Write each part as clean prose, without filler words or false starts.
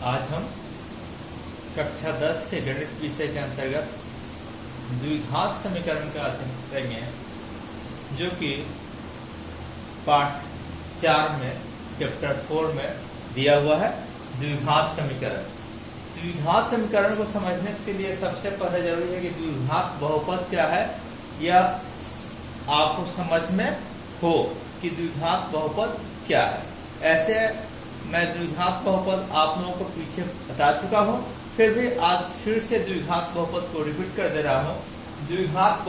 आज हम कक्षा 10 के गणित विषय के अंतर्गत द्विघात समीकरण का अध्ययन करेंगे, जो कि पाठ 4 में चैप्टर 4 में दिया हुआ है। द्विघात समीकरण। द्विघात समीकरण को समझने के लिए सबसे पहले जरूरी है कि द्विघात बहुपद क्या है, यह आपको समझ में हो कि द्विघात बहुपद क्या है। ऐसे मैं द्विघात बहुपद आप लोगों को पीछे बता चुका हूँ, फिर भी आज फिर से द्विघात बहुपद को रिपीट कर दे रहा हूँ। द्विघात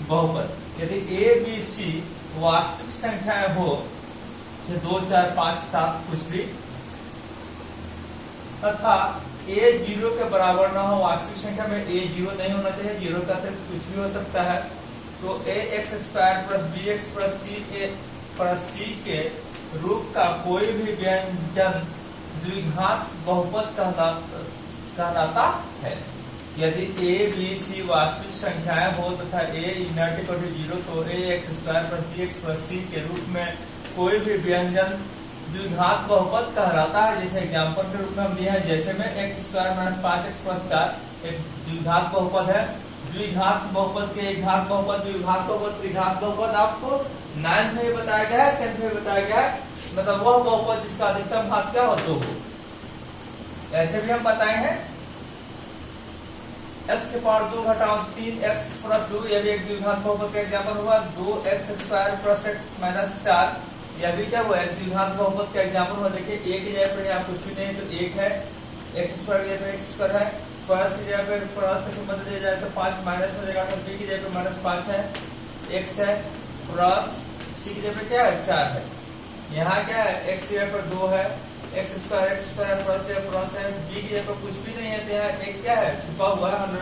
बहुपद यदि ए बी सी वास्तविक संख्याएं हो, जैसे 2 4 5 7 कुछ भी, तथा ए 0 के बराबर ना हो। वास्तविक संख्या में ए 0 नहीं होना चाहिए, 0 का अतिरिक्त कुछ भी हो सकता है। तो a x square plus b x plus c के रूप का कोई भी व्यंजन द्विघात बहुपद कहलाता है। यदि ए बी सी वास्तविक संख्याएं हो तथा ए नॉट इक्वल टू 0, तो a x square plus b x plus c के रूप में कोई भी व्यंजन द्विघात बहुपद कहलाता है। जैसे एग्जाम्पल के रूप में हम लिए हैं, जैसे में x square minus 5x plus 4 एक द्विघात बहुपद है। द्विघात बहुपद के एक घात बहुपद, द्विघात बहुपद, त्रिघात बहुपद आपको 9th में बताया गया है, 10th में बताया गया है। मतलब वह बहुपद जिसका अधिकतम घात क्या हो, 2 हो। ऐसे भी हम बताए हैं x के पावर 2 घटाओ 3x प्लस 2, यह भी एक द्विघात बहुपद का एग्जाम्पल हुआ। 2x square plus x minus 4, यह भी क्या हुआ, द्विघात बहुपद का एग्जाम्पल हुआ। देखिए एक की जगह पर यहाँ कुछ भी नहीं, तो 1 है, x स्क्वायर की जगह पर x स्क्वायर है, प्लस की जगह पे प्लस का संबंध दिया जाए तो 5 माइनस में जाएगा, तो b की जगह पे माइनस 5 है, x है, प्लस c की जगह पे क्या है, 4 है। यहाँ क्या है, x की जगह पर 2 है, x स्क्वायर प्लस है, b की जगह पर कुछ भी नहीं है, तो यहाँ एक क्या है, छुपा हुआ है, अंडर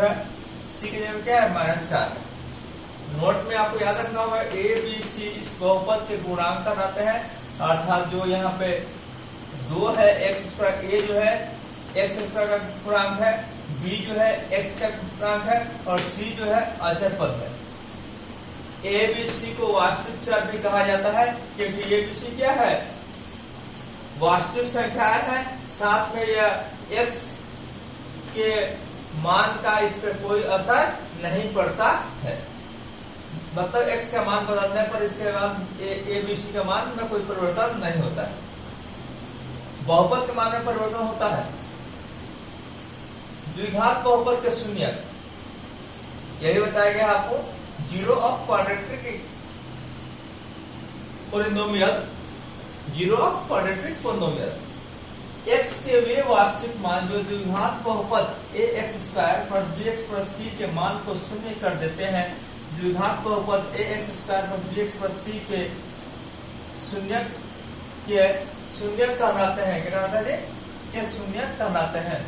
है, c की जगह पे क्या है, माइनस 4 है। नोट में आपको याद रखना होगा, a b c इस बहुपद के गुणांक कहलाते हैं। अर्थात जो यहाँ पे 2 है, x स्क्वायर, a जो है x स्क्वायर का गुणांक है, b जो है x का गुणांक है, और c जो है अचर पद है। a b c को वास्तविक चर भी कहा जाता है, क्योंकि a b c क्या है, वास्तविक संख्या है। साथ में यह x के मान का इस पे कोई असर नहीं पड़ता है। मतलब x का मान बदलने पर इसके बाद a b c का मान में कोई परिवर्तन नहीं होता है। बहुपद के मान में परिवर्तन होता है। द्विघात बहुपद के शून्यक, यही बताया गया आपको। 0 of quadratic polynomial, 0 of quadratic polynomial, x के वे वास्तविक मान जो द्विघात बहुपद a x square plus b x plus c के मान को शून्य कर देते हैं। द्विघात बहुपद a x square plus b x plus c के शून्यक कहलाते हैं। क्या कहलाते हैं, ये शून्यक कहलाते हैं।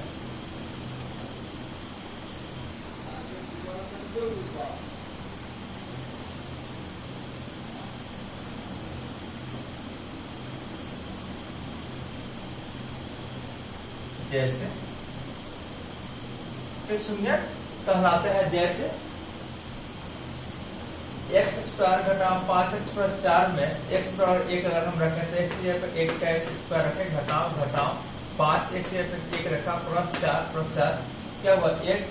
जैसे शून्यक कहलाते हैं, जैसे एक्स स्क्वायर घटा 5x प्लस 4 में x बराबर 1 अगर हम रखें तो x की जगह पे 1 का x स्क्वायर रखें, घटाओ 5, x की जगह पे 1 रखा, प्लस 4 क्या हुआ, 1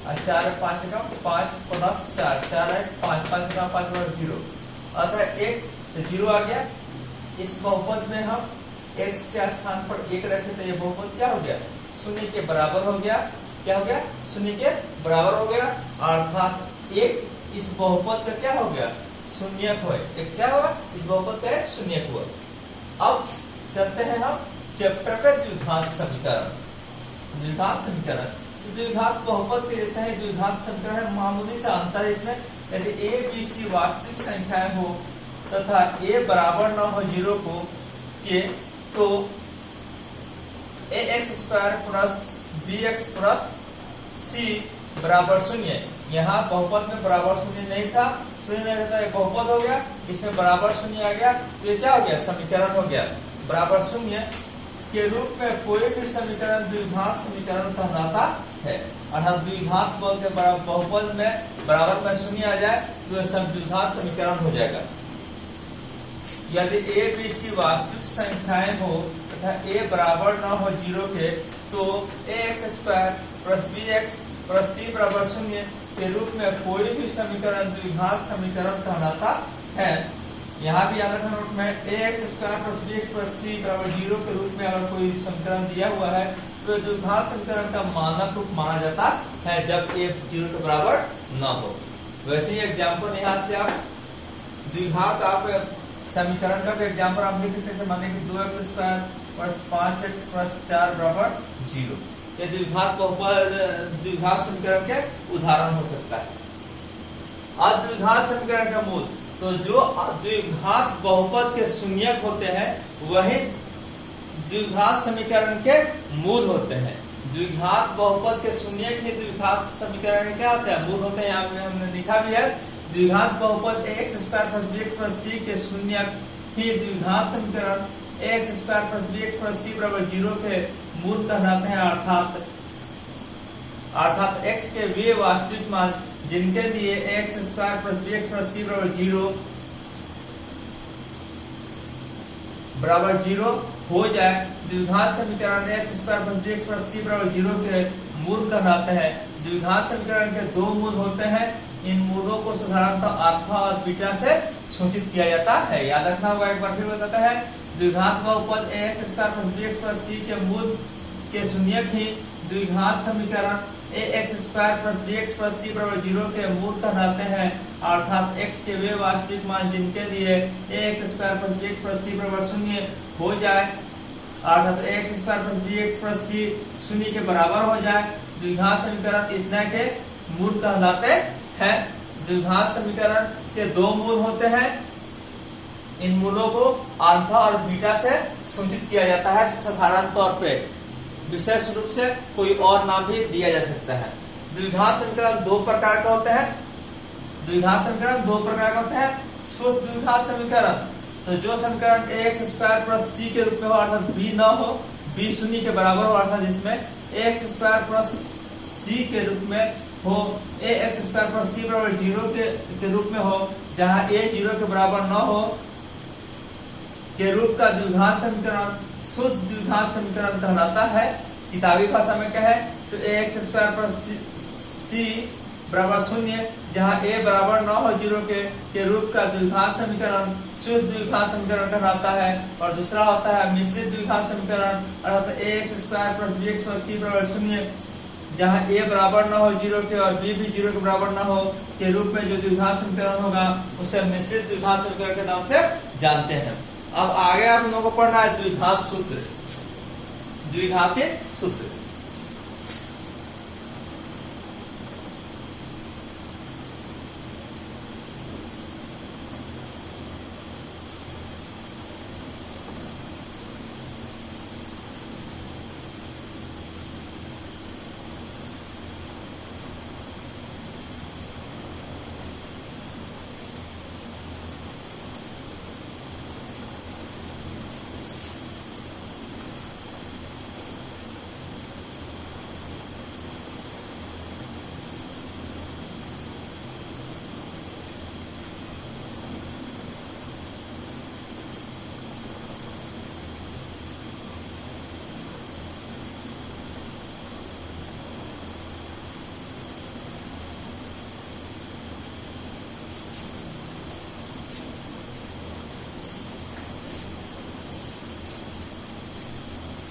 और 4 5 का 5 प्लस 4 है 5, 5 का 5 बराबर 0, अतः 1 तो 0 आ गया। इस बहुपद में हम x के स्थान पर 1 रखे तो ये बहुपद क्या हो गया, शून्य के बराबर हो गया। क्या हो गया, शून्य के बराबर हो गया, अर्थात एक इस बहुपद का क्या हो गया, शून्यक हुआ। एक क्या हुआ, इस बहुपद का एक शून्यक हुआ। अब चलते हैं हम चैप्टर पे द्विघात समीकरण। द्विघात बहुपद के जैसे ही द्विघात समीकरण, मामूली सा अंतर है इसमें। यदि ए बी सी वास्तविक संख्याएं हो तथा a बराबर न हो 0 को के, तो a x square plus b x plus c बराबर 0। यहाँ बहुपद में बराबर 0 नहीं था, 0 नहीं रहता, एक बहुपद हो गया, इसमें बराबर 0 आ गया, तो ये क्या हो गया, समीकरण हो गया। बराबर 0 के रूप में कोई भी समीकरण द्विघात समीकरण कहलाता है। अर्थात द्विघात के बहुपद में बराबर में 0 आ जाए तो यह द्विघात समीकरण हो जाएगा। यदि ए बी सी वास्तविक संख्याएं हो तथा ए बराबर न हो 0 के, तो ax² plus bx plus c बराबर 0 के रूप में कोई भी समीकरण द्विघात समीकरण कहलाता है। यहाँ भी याद रखना नोट में ax² plus bx plus c बराबर 0 के रूप में अगर कोई समीकरण दिया हुआ है तो द्विघात समीकरण का मानक रूप माना जाता है जब a 0 के बराबर न हो। वैसे ही एग्जाम्पल यहाँ से आप द्विघात आप समीकरण का एग्जाम्पल आप देख सकते हैं, माने कि 2x² प्लस 5x प्लस 4 बराबर 0। ये द्विघात द्विघात समीकरण के उदाहरण हो सकता है। अद्विघात समीकरण का मूल, तो जो द्विघात बहुपद के शून्यक होते हैं वही द्विघात समीकरण के मूल होते हैं। द्विघात बहुपद के शून्यक ही द्विघात समीकरण क्या होते हैं, मूल होते हैं। यहाँ पे हमने लिखा भी है, द्विघात बहुपद ax² plus bx plus c के शून्यक ही द्विघात समीकरण ax² plus bx plus c बराबर 0 के मूल कहलाते हैं। अर्थात x के वे वास्तविक मान जिनके लिए ax² plus bx plus c बराबर 0 हो जाए, द्विघात समीकरण ax² plus bx plus c बराबर 0 के मूल कहलाते हैं। द्विघात समीकरण के दो मूल होते हैं। इन मूलों को साधारणतः अल्फा और बीटा से सूचित किया जाता है। याद रखना होगा, एक बार फिर बताता है, द्विघात बहुपद ax² plus bx plus c के मूल के शून्यक ही द्विघात समीकरण ax² plus bx plus c बराबर 0 के मूल कहलाते हैं। अर्थात x के वे वास्तविक मान जिनके लिए ax² plus bx plus c बराबर 0 हो जाए, अर्थात ax² plus bx plus c 0 के बराबर हो जाए, द्विघात समीकरण इतना के मूल कहलाते हैं। द्विघात समीकरण के दो मूल होते हैं। इन मूलों को अल्फा और बीटा से सूचित किया जाता है साधारण तौर पे। विशेष रूप से कोई और नाम भी दिया जा सकता है। द्विघात समीकरण दो प्रकार का होते हैं। द्विघात समीकरण दो प्रकार का होते हैं। शुद्ध द्विघात समीकरण, तो जो समीकरण ax² प्लस c के रूप में हो, अर्थात b न हो, b 0 के बराबर हो, अर्थात जिसमें ax² प्लस c के रूप में हो, ax² प्लस c बराबर 0 के रूप में हो, जहां a 0 के बराबर न हो के रूप का द्विघात समीकरण शुद्ध द्विघात समीकरण कहलाता है। किताबी भाषा में कहे तो ax² प्लस c बराबर 0, जहां a बराबर न हो 0 के रूप का द्विघात समीकरण शुद्ध द्विघात समीकरण कहलाता है। और दूसरा होता है मिश्रित द्विघात समीकरण, अर्थात ax² plus bx plus c बराबर 0, जहां a बराबर न हो 0 के और b भी 0 के बराबर न हो के रूप में जो द्विघात समीकरण होगा उसे मिश्रित द्विघात समीकरण के नाम से जानते हैं। अब आगे आप लोगों को पढ़ना है द्विघात सूत्र, द्विघाती सूत्र।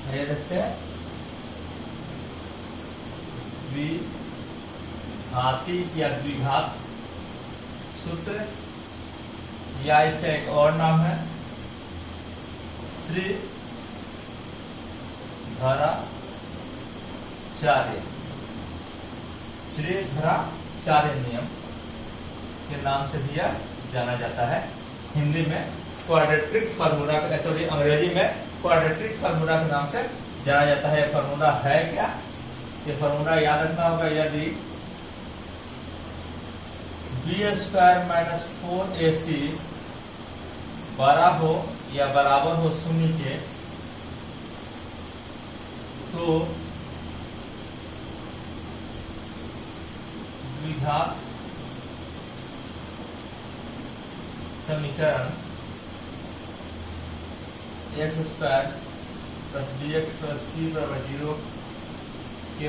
ये देखते हैं द्विघाती या द्विघात सूत्र, या इसका एक और नाम है श्रीधराचार्य नियम के नाम से भी जाना जाता है। हिंदी में क्वाड्रेटिक फार्मूला, सॉरी अंग्रेजी में क्वाड्रेटिक फार्मूला के नाम से जाना जाता है। फार्मूला है क्या, ये फार्मूला याद रखना होगा। यदि b² माइनस 4ac बड़ा हो या बराबर हो 0 के, तो द्विघात समीकरण x square plus b x plus c बराबर 0 के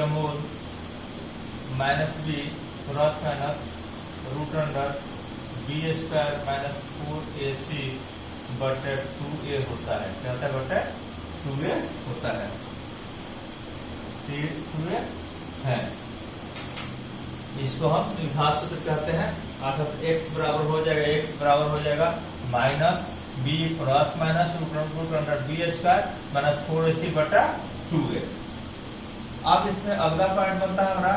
मूल minus B cross minus root under B square minus 4ac बटे 2a होता है। क्या होता है बटे 2a होता है, 2a है। इसको हम द्विघात सूत्र कहते हैं, अर्थात x बराबर हो जाएगा minus B cross minus root under B square minus 4ac बटा 2a। अब इसमें अगला पॉइंट बनता है हमारा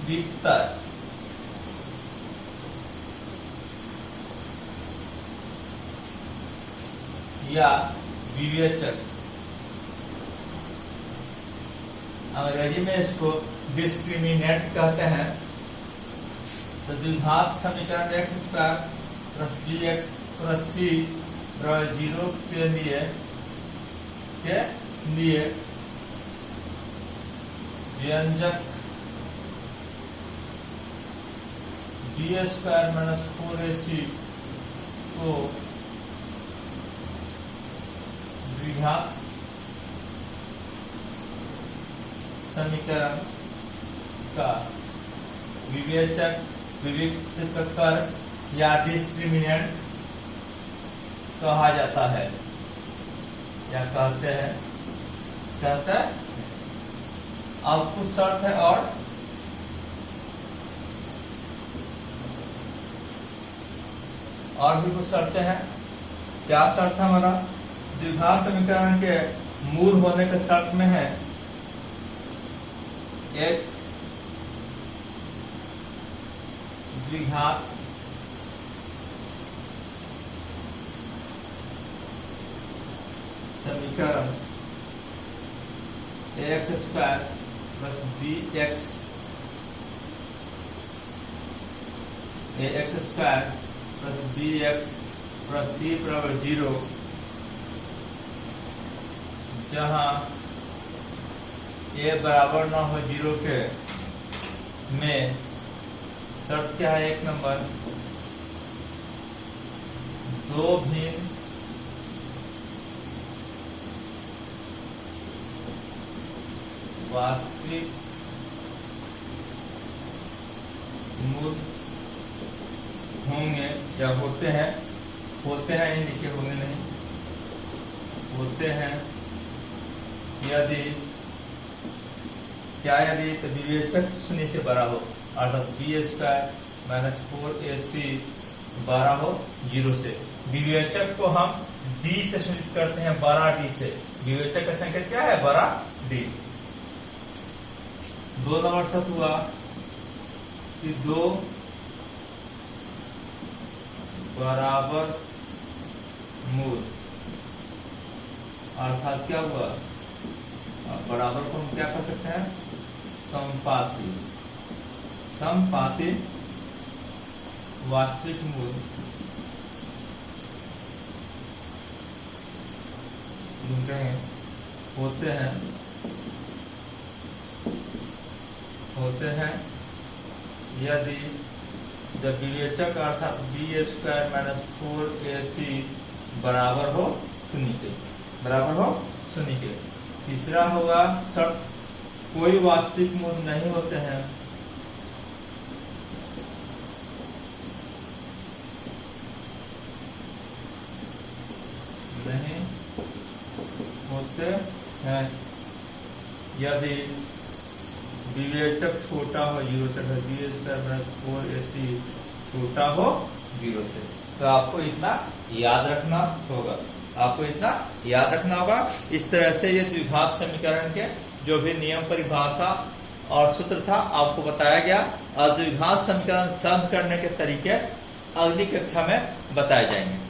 विस्तार। या विवेचक, अंग्रेजी में इसको डिस्क्रिमिनेंट कहते हैं। तो द्विघात समीकरण x square plus b x plus c बराबर 0 के लिए व्यंजक बी स्क्वायर माइनस 4ac को द्विघात समीकरण का विवेचक विविक्त कर या डिस्क्रिमिनेंट कहा जाता है, या कहते हैं। अब कुछ शर्त है और भी कुछ शर्तें हैं। क्या शर्त है हमारा? द्विघात समीकरण के मूल होने के शर्त में है एक द्विघात समीकरण x square plus b x square plus b x plus c बराबर 0, जहां a बराबर ना हो 0 के में शर्त क्या है? 1 नंबर, दो भिन्न वास्तविक मूल होंगे या होते हैं नहीं लिखे होंगे नहीं, होते हैं यदि तो विवेचक 0 से बड़ा हो, अर्थात बी स्क्वायर माइनस 4ac बड़ा हो 0 से। विवेचक को हम d से सूचित करते हैं, बड़ा d से। विवेचक का संकेत क्या है? बड़ा d। 2 नंबर शर्त हुआ कि दो बराबर मूल, अर्थात क्या हुआ? बराबर को हम क्या कर सकते हैं? समपाती वास्तविक मूल होते हैं यदि जब विवेचक अर्थात बी स्क्वायर माइनस 4ac बराबर हो 0 के। तीसरा होगा शर्त, कोई वास्तविक मूल नहीं होते हैं, यदि विवेचक छोटा हो 0 से, बी स्क्वायर माइनस 4ac छोटा हो 0 से। तो आपको इतना याद रखना होगा। इस तरह से ये द्विघात समीकरण के जो भी नियम, परिभाषा और सूत्र था आपको बताया गया, और द्विघात समीकरण सिद्ध करने के तरीके अगली कक्षा में बताए जाएंगे।